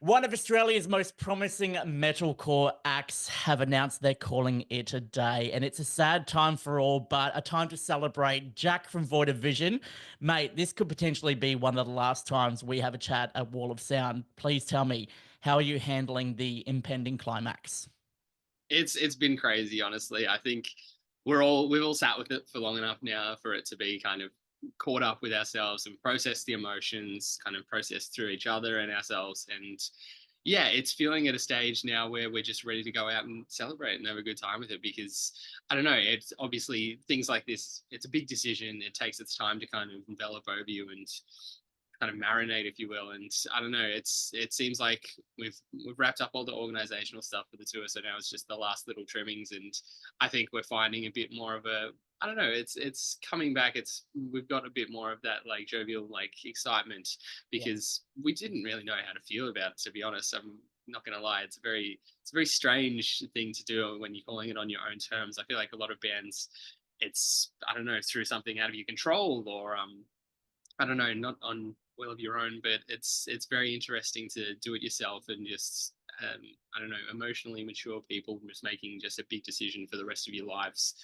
One of Australia's most promising metalcore acts have announced they're calling it a day, and it's a sad time for all, but a time to celebrate. Jack from Void of Vision, mate, this could potentially be one of the last times we have a chat at Wall of Sound. Please tell me, how are you handling the impending climax? It's been crazy, honestly. I think we've all sat with it for long enough now for it to be kind of caught up with ourselves and process the emotions, kind of process through each other and ourselves. And yeah, it's feeling at a stage now where we're just ready to go out and celebrate and have a good time with it because I don't know, it's obviously things like this, it's a big decision. It takes its time to kind of envelop over you and kind of marinate, if you will. And I don't know, it seems like we've wrapped up all the organizational stuff for the tour, so now it's just the last little trimmings. And I think we're finding a bit more of a I don't know, it's coming back. It's we've got a bit more of that like jovial like excitement Yeah. because we didn't really know how to feel about it, to be honest. I'm not gonna lie, it's a very strange thing to do when you're calling it on your own terms. I feel like a lot of bands it's I don't know, through something out of your control or I don't know, not on will of your own, but it's very interesting to do it yourself and just I don't know, emotionally mature people just making just a big decision for the rest of your lives.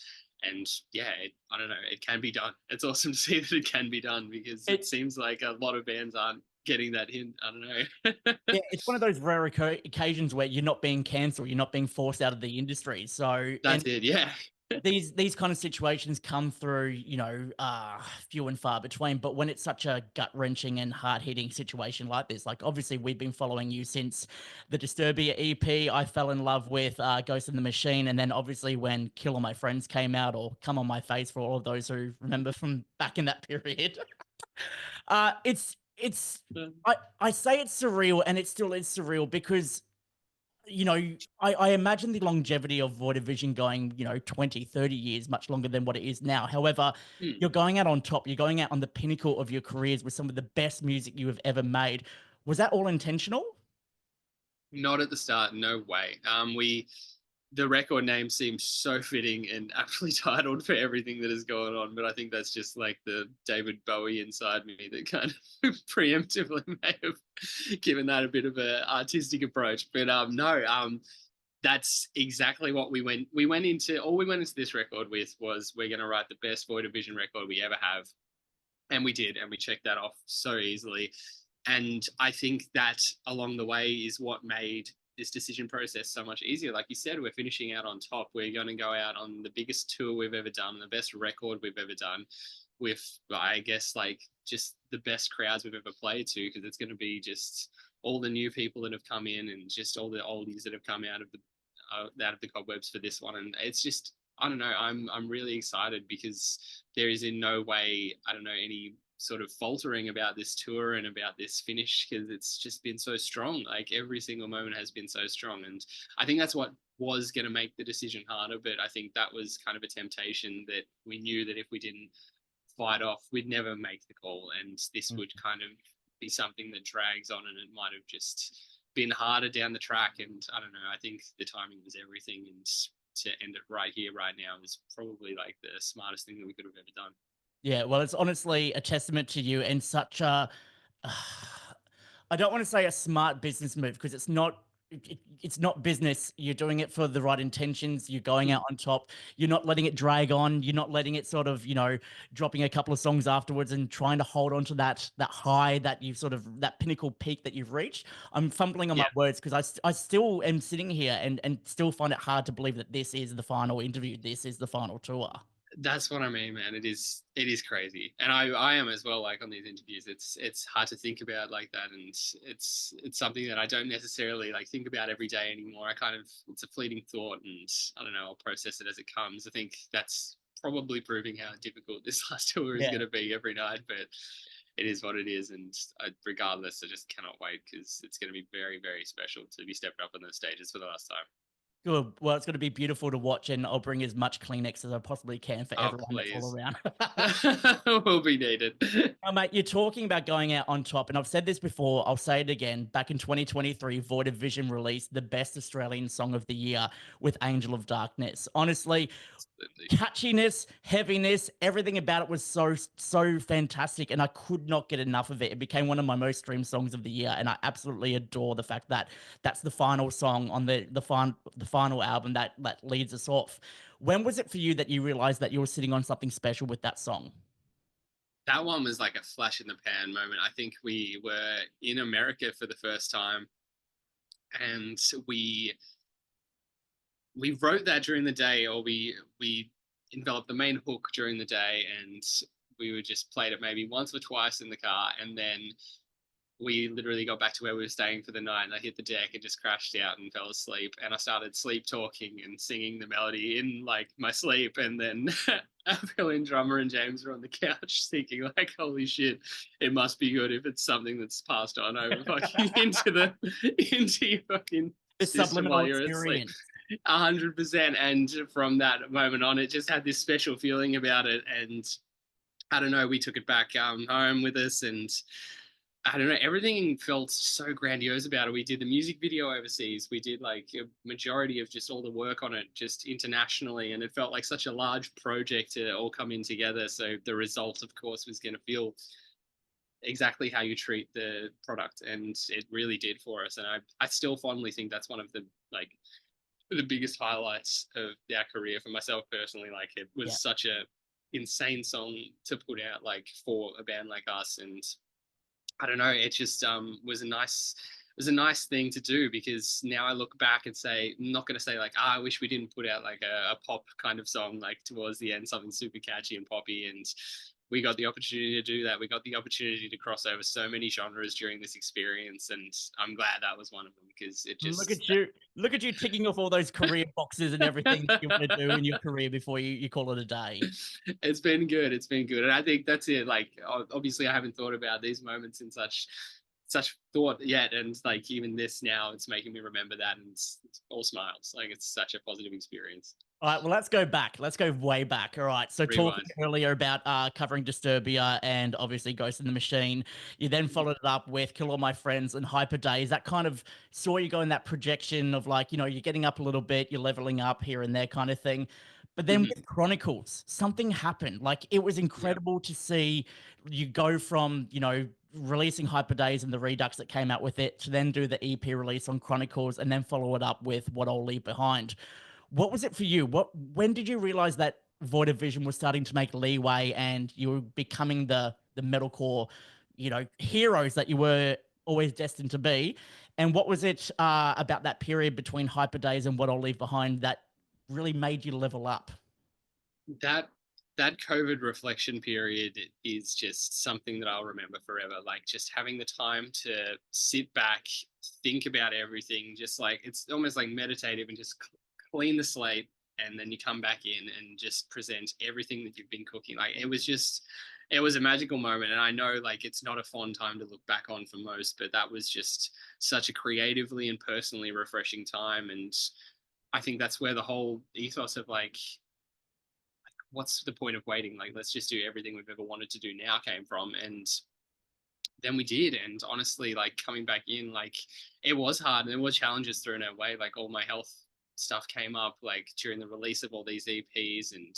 And yeah, I don't know, it can be done. It's awesome to see that it can be done because it It, seems like a lot of bands aren't getting that hint. I don't know. yeah, it's one of those rare occasions where you're not being cancelled, you're not being forced out of the industry. So, and That's it. Yeah. these kind of situations come through, few and far between. But when it's such a gut wrenching and hard hitting situation like this, like obviously we've been following you since the Disturbia EP. I fell in love with Ghost in the Machine, and then obviously when Kill All My Friends came out, or Come on My Face for all of those who remember from back in that period. It's I say it's surreal, and it still is surreal because I imagine the longevity of Void of Vision going, 20, 30 years, much longer than what it is now. However, Hmm. you're going out on top. You're going out on the pinnacle of your careers with some of the best music you have ever made. Was that all intentional? Not at the start, no way. We the record name seems so fitting and aptly titled for everything that is going on. But I think that's just like the David Bowie inside me that kind of preemptively may have given that a bit of an artistic approach. But no, that's exactly what we went into. All we went into this record with was we're going to write the best Void of Vision record we ever have, and we did, and we checked that off so easily. And I think that along the way is what made this decision process so much easier. Like you said, we're finishing out on top. We're going to go out on the biggest tour we've ever done, the best record we've ever done, with, I guess, like just the best crowds we've ever played to, because it's going to be just all the new people that have come in and just all the oldies that have come out of the cobwebs for this one. And it's just I don't know. I'm really excited because there is in no way I don't know any sort of faltering about this tour and about this finish because it's just been so strong. Like every single moment has been so strong, and I think that's what was going to make the decision harder. But I think that was kind of a temptation that we knew that if we didn't fight off, we'd never make the call, and this would kind of be something that drags on, and it might have just been harder down the track. And I don't know. I think the timing was everything, and to end it right here, right now, is probably like the smartest thing that we could have ever done. Yeah, well, it's honestly a testament to you and such a I don't want to say a smart business move because it's not business. You're doing it for the right intentions. You're going out Mm. on top. You're not letting it drag on. You're not letting it sort of, dropping a couple of songs afterwards and trying to hold on to that high that you've sort of that pinnacle peak that you've reached. I'm fumbling on Yeah, my words because I still am sitting here and still find it hard to believe that this is the final interview. This is the final tour. that's what I mean, man. It is crazy, and I am as well. Like on these interviews, it's hard to think about like that, and it's something that I don't necessarily like think about every day anymore. I kind of it's a fleeting thought, and I don't know. I'll process it as it comes. I think that's probably proving how difficult this last tour is Yeah. going to be every night, but it is what it is, and regardless, I just cannot wait because it's going to be very, very special to be stepping up on those stages for the last time. Good. Well, it's going to be beautiful to watch, and I'll bring as much Kleenex as I possibly can for Oh, everyone that's all please. around. Will be needed. Now, mate, you're talking about going out on top, and I've said this before, I'll say it again. Back in 2023, Void of Vision released the best Australian song of the year with Angel of Darkness. Honestly, Absolutely. catchiness, heaviness, everything about it was so fantastic, and I could not get enough of it. It became one of my most streamed songs of the year, and I absolutely adore the fact that that's the final song on the final album that leads us off. When was it for you that you realized that you were sitting on something special with that song? That one was like a flash in the pan moment. I think we were in America for the first time, and we wrote that during the day, or we enveloped the main hook during the day, and we would just played it maybe once or twice in the car, and then we literally got back to where we were staying for the night, and I hit the deck and just crashed out and fell asleep, and I started sleep talking and singing the melody in like my sleep, and then Phil drummer and James were on the couch thinking like, holy shit, it must be good if it's something that's passed on over fucking into your fucking The system subliminal while you're asleep. experience. 100%. And from that moment on, it just had this special feeling about it. And I don't know, we took it back home with us, and I don't know, everything felt so grandiose about it. We did the music video overseas. We did like a majority of just all the work on it just internationally, and it felt like such a large project to all come in together. So the result, of course, was going to feel exactly how you treat the product, and it really did for us. And I still fondly think that's one of the biggest highlights of our career for myself personally. Like, it Yeah. was such a insane song to put out, like, for a band like us. And I don't know, it just was a nice thing to do, because now I look back and say, I'm not going to say like, I wish we didn't put out like a pop kind of song like towards the end, something super catchy and poppy. And we got the opportunity to do that. We got the opportunity to cross over so many genres during this experience, and I'm glad that was one of them, because it Look just at you. Look at you ticking off all those career boxes and everything that you want to do in your career before you call it a day. it's been good. It's been good, and I think that's it. Like, obviously, I haven't thought about these moments in such thought yet, and like even this now, it's making me remember that, and it's all smiles. Like, it's such a positive experience. All right, well, let's go back. Let's go way back. All right. So talking Rewind. earlier about covering Disturbia and obviously Ghost in the Machine, you then followed it up with Kill All My Friends and Hyper Days. That kind of saw you go in that projection of like, you're getting up a little bit, you're leveling up here and there kind of thing. But then Mm-hmm. with Chronicles, something happened. Like it was Yeah, incredible to see you go from, releasing Hyper Days and the Redux that came out with it to then do the EP release on Chronicles and then follow it up with What I'll Leave Behind. What was it for you? When did you realize that Void of Vision was starting to make leeway and you were becoming the metalcore, heroes that you were always destined to be? And what was it about that period between Hyper Days and What I'll Leave Behind that really made you level up? that that COVID reflection period is just something that I'll remember forever. Like, just having the time to sit back, think about everything, just like it's almost like meditative, and just clean the slate, and then you come back in and just present everything that you've been cooking. Like, it was a magical moment, and I know like it's not a fond time to look back on for most, but that was just such a creatively and personally refreshing time. And I think that's where the whole ethos of like, what's the point of waiting? Like, let's just do everything we've ever wanted to do now came from. And then we did. And honestly, like, coming back in, like, it was hard, and there were challenges thrown our way. Like, all my health stuff came up like during the release of all these EPs, and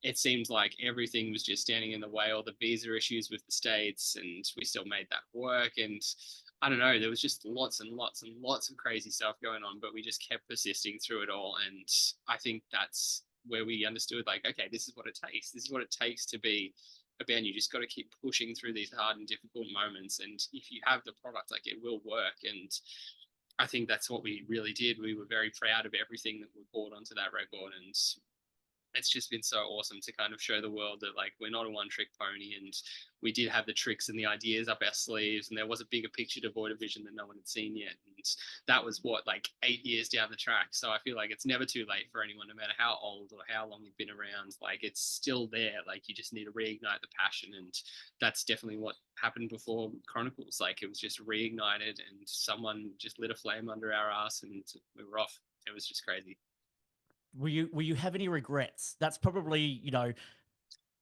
it seemed like everything was just standing in the way, all the visa issues with the States, and we still made that work. And I don't know, there was just lots and lots and lots of crazy stuff going on, but we just kept persisting through it all. And I think that's where we understood, like, okay, this is what it takes. This is what it takes to be a band. You just got to keep pushing through these hard and difficult moments. And if you have the product, like, it will work. And I think that's what we really did. We were very proud of everything that we poured onto that record. And it's just been so awesome to kind of show the world that like we're not a one trick pony, and we did have the tricks and the ideas up our sleeves, and there was a bigger picture to Void of Vision that no one had seen yet. And that was what, like 8 years down the track. So I feel like it's never too late for anyone, no matter how old or how long you've been around. Like, it's still there. Like, you just need to reignite the passion. And that's definitely what happened before Chronicles. Like, it was just reignited, and someone just lit a flame under our ass, and we were off. it was just crazy. Will you have any regrets? That's probably,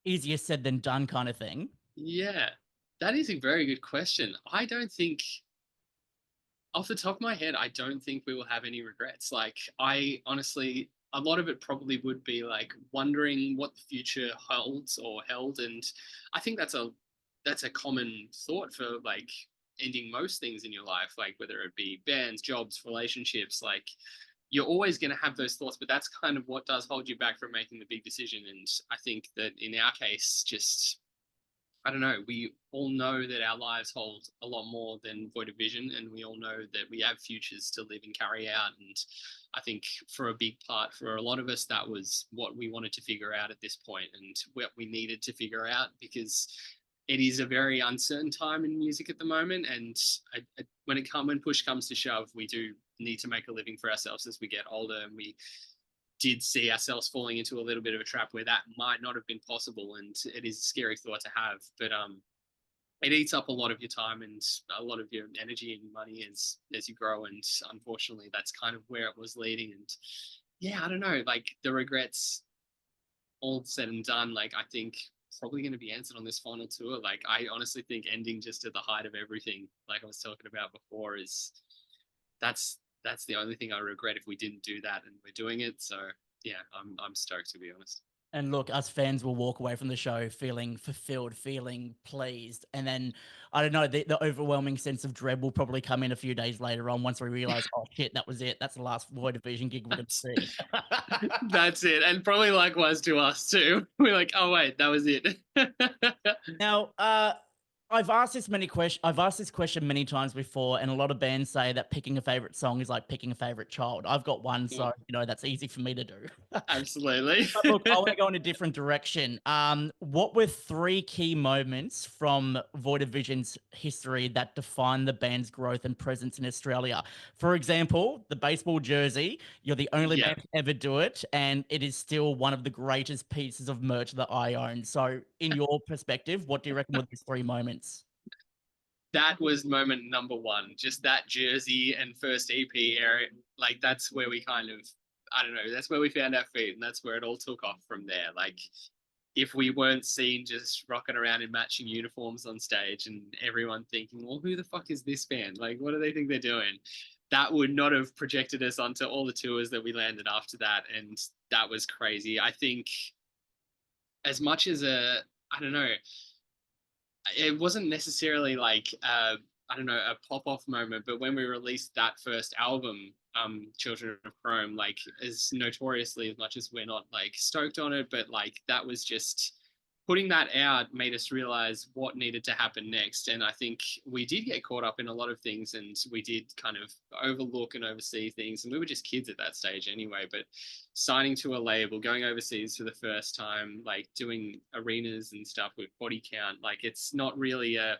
easier said than done kind of thing. Yeah, that is a very good question. I don't think, off the top of my head, I don't think we will have any regrets. Like, I honestly, a lot of it probably would be like wondering what the future holds or held, and I think that's a common thought for like ending most things in your life, like whether it be bands, jobs, relationships. Like, you're always going to have those thoughts, but that's kind of what does hold you back from making the big decision. And I think that in our case, just I don't know. We all know that our lives hold a lot more than void of vision, and we all know that we have futures to live and carry out. And I think for a big part, for a lot of us, that was what we wanted to figure out at this point, and what we needed to figure out because it is a very uncertain time in music at the moment. And when push comes to shove, we do need to make a living for ourselves as we get older, and we did see ourselves falling into a little bit of a trap where that might not have been possible, and it is a scary thought to have. But it eats up a lot of your time and a lot of your energy and money as you grow, and unfortunately, that's kind of where it was leading. And yeah, I don't know, like the regrets, all said and done, like I think probably going to be answered on this final tour. Like I honestly think ending just at the height of everything, like I was talking about before, is that's the only thing I regret if we didn't do that, and we're doing it. So yeah, I'm stoked, to be honest. And look, us fans will walk away from the show feeling fulfilled, feeling pleased. And then, I don't know, the overwhelming sense of dread will probably come in a few days later on once we realize, oh shit, that was it. That's the last Void Division gig we're going That's, to see. that's it, and probably likewise to us too. We're like, oh wait, that was it. Now, I've asked this question many times before, and a lot of bands say that picking a favorite song is like picking a favorite child. I've got one, so that's easy for me to do. Absolutely. But look, I want to go in a different direction. What were three key moments from Void of Vision's history that define the band's growth and presence in Australia? For example, the baseball jersey. You're the only Yeah, band to ever do it, and it is still one of the greatest pieces of merch that I own. So, in your perspective, what do you reckon were these three moments? that was moment number one. Just that jersey and first EP era, like that's where we kind of, I don't know, that's where we found our feet, and that's where it all took off from there. Like if we weren't seen just rocking around in matching uniforms on stage and everyone thinking, well, who the fuck is this band? Like, what do they think they're doing? That would not have projected us onto all the tours that we landed after that. And that was crazy. I think as much as I don't know, it wasn't necessarily like I don't know, a pop off moment, but when we released that first album, Children of Chrome, like as notoriously as much as we're not like stoked on it, but like that was just putting that out made us realize what needed to happen next. And I think we did get caught up in a lot of things, and we did kind of overlook and oversee things. And we were just kids at that stage anyway. But signing to a label, going overseas for the first time, like doing arenas and stuff with Body Count, like it's not really a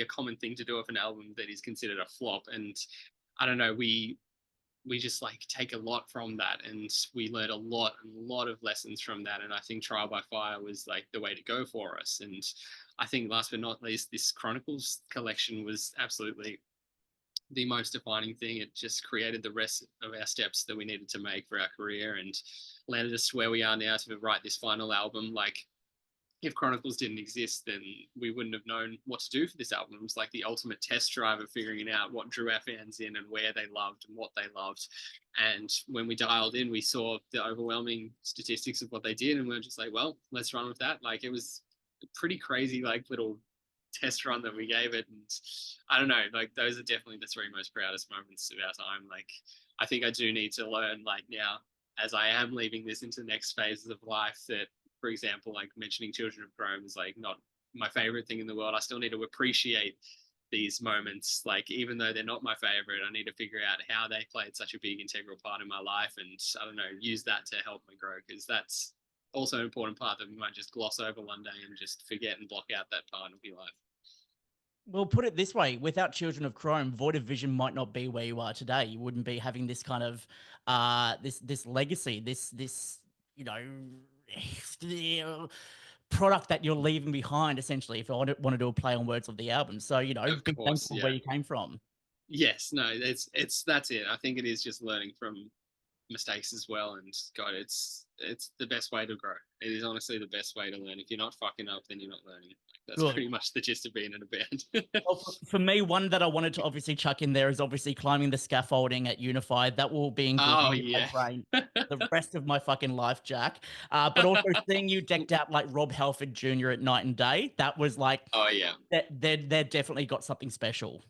common thing to do with an album that is considered a flop. And I don't know, we just like take a lot from that, and we learned a lot of lessons from that. And I think Trial by Fire was like the way to go for us. And I think last but not least, this Chronicles collection was absolutely the most defining thing. It just created the rest of our steps that we needed to make for our career, and landed us to where we are now to write this final album. Like if Chronicles didn't exist, then we wouldn't have known what to do for this album. It was like the ultimate test drive of figuring out what drew our fans in and where they loved and what they loved. And when we dialed in, we saw the overwhelming statistics of what they did, and we were just like, well, let's run with that. Like it was a pretty crazy, like little test run that we gave it. And I don't know, like those are definitely the three most proudest moments of our time. Like I think I do need to learn, like now, as I am leaving this into the next phases of life, that for example, like mentioning Children of Chrome is like not my favorite thing in the world. I still need to appreciate these moments. Like even though they're not my favorite, I need to figure out how they played such a big integral part in my life, and I don't know, use that to help me grow, because that's also an important part that we might just gloss over one day and just forget and block out that part of your life. Well, put it this way: without Children of Chrome, Void of Vision might not be where you are today. You wouldn't be having this kind of this legacy, this you know product that you're leaving behind. Essentially, if I want to do a play on words of the album, so Of be course, thankful yeah. where you came from. Yes, no, it's that's it. I think it is just learning from mistakes as well. And God, it's the best way to grow. It is honestly the best way to learn. If you're not fucking up, then you're not learning. Like, that's Look, pretty much the gist of being in a band. well, for me, one that I wanted to obviously chuck in there is obviously climbing the scaffolding at Unified. That will be Oh ingrained in my yeah. brain the rest of my fucking life, Jack. But also seeing you decked out like Rob Halford Jr. at night and day, that was like Oh yeah. that. They're definitely got something special.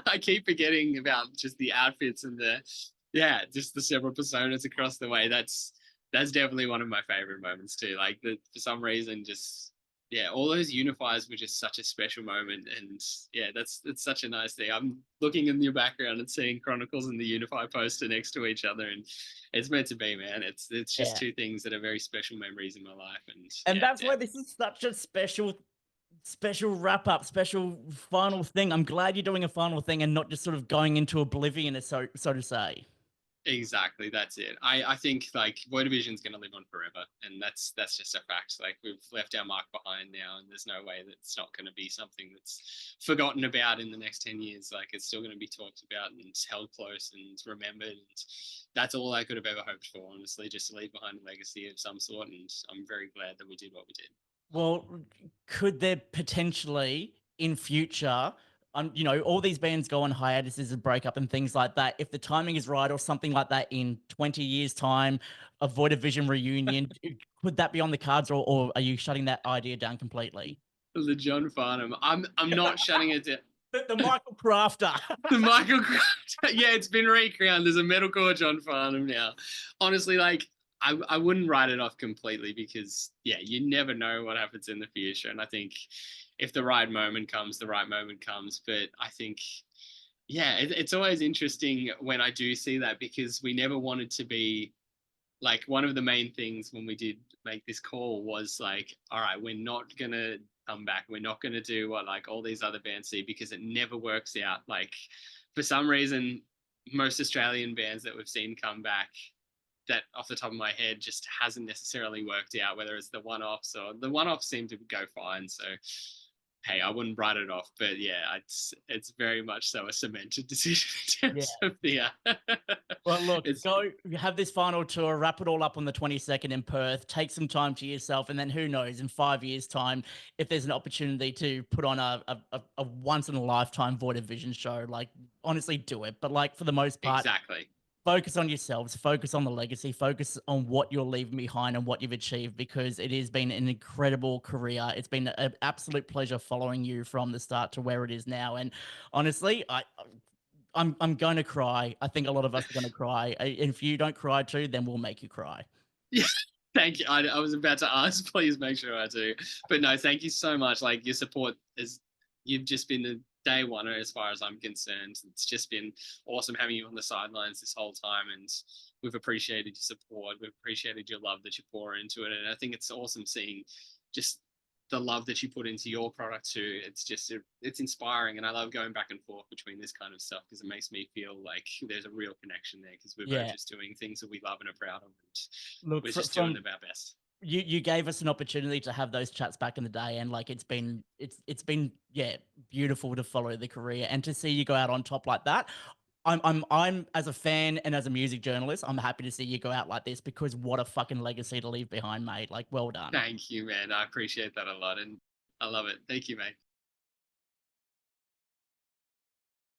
I keep forgetting about just the outfits and the yeah, just the several personas across the way. That's definitely one of my favorite moments too. Like for some reason, just yeah, all those unifiers were just such a special moment, and yeah, that's such a nice thing. I'm looking in your background and seeing Chronicles and the Unify poster next to each other, and it's meant to be, man. It's just Yeah. two things that are very special memories in my life, and And yeah, that's why this is such a special wrap up, special final thing. I'm glad you're doing a final thing and not just sort of going into oblivion, so to say. exactly, that's it. I think like Void Division's going to live on forever, and that's just a fact. Like we've left our mark behind now, and there's no way that it's not going to be something that's forgotten about in the next 10 years. Like it's still going to be talked about and held close and remembered, and that's all I could have ever hoped for. Honestly, just to leave behind a legacy of some sort, and I'm very glad that we did what we did. Well, could there potentially in future, all these bands go on hiatuses and break up and things like that. If the timing is right or something like that in 20 years' time, a Void of Vision reunion, could that be on the cards or are you shutting that idea down completely? The John Farnham. I'm not shutting it down. The Michael Crafter. The Michael yeah, it's been recrowned as a metalcore John Farnham now. Honestly, like I wouldn't write it off completely because yeah, you never know what happens in the future. And I think if the right moment comes, the right moment comes. But I think yeah, it's always interesting when I do see that because we never wanted to be like one of the main things when we did make this call was like, all right, we're not gonna come back. We're not gonna do what like all these other bands do because it never works out. Like for some reason, most Australian bands that we've seen come back that off the top of my head just hasn't necessarily worked out, whether it's the one-offs or the one-offs seem to go fine. So hey, I wouldn't write it off, but yeah, it's very much so a cemented decision in Yeah. terms of the Well, look, it's go have this final tour, wrap it all up on the 22nd in Perth, take some time to yourself, and then who knows, in 5 years' time, if there's an opportunity to put on a once in a lifetime Void of Vision show, like honestly do it. But like for the most part, exactly. focus on yourselves, focus on the legacy, focus on what you're leaving behind and what you've achieved because it has been an incredible career. It's been an absolute pleasure following you from the start to where it is now. And honestly, I'm going to cry. I think a lot of us are going to cry. If you don't cry too, then we'll make you cry. Yeah, thank you. I was about to ask, please make sure I do. But no, thank you so much. Like your support is, you've just been the day one as far as I'm concerned. It's just been awesome having you on the sidelines this whole time, and we've appreciated your support. We've appreciated your love that you pour into it, and I think it's awesome seeing just the love that you put into your product too. It's just it's inspiring, and I love going back and forth between this kind of stuff because it makes me feel like there's a real connection there because we're both Yeah. just doing things that we love and are proud of, and Look, we're just doing from our best. you gave us an opportunity to have those chats back in the day and like it's been yeah, beautiful to follow the career and to see you go out on top like that. I'm as a fan and as a music journalist, I'm happy to see you go out like this because what a fucking legacy to leave behind, mate. Like well done. Thank you, man. I appreciate that a lot, and I love it. Thank you, mate.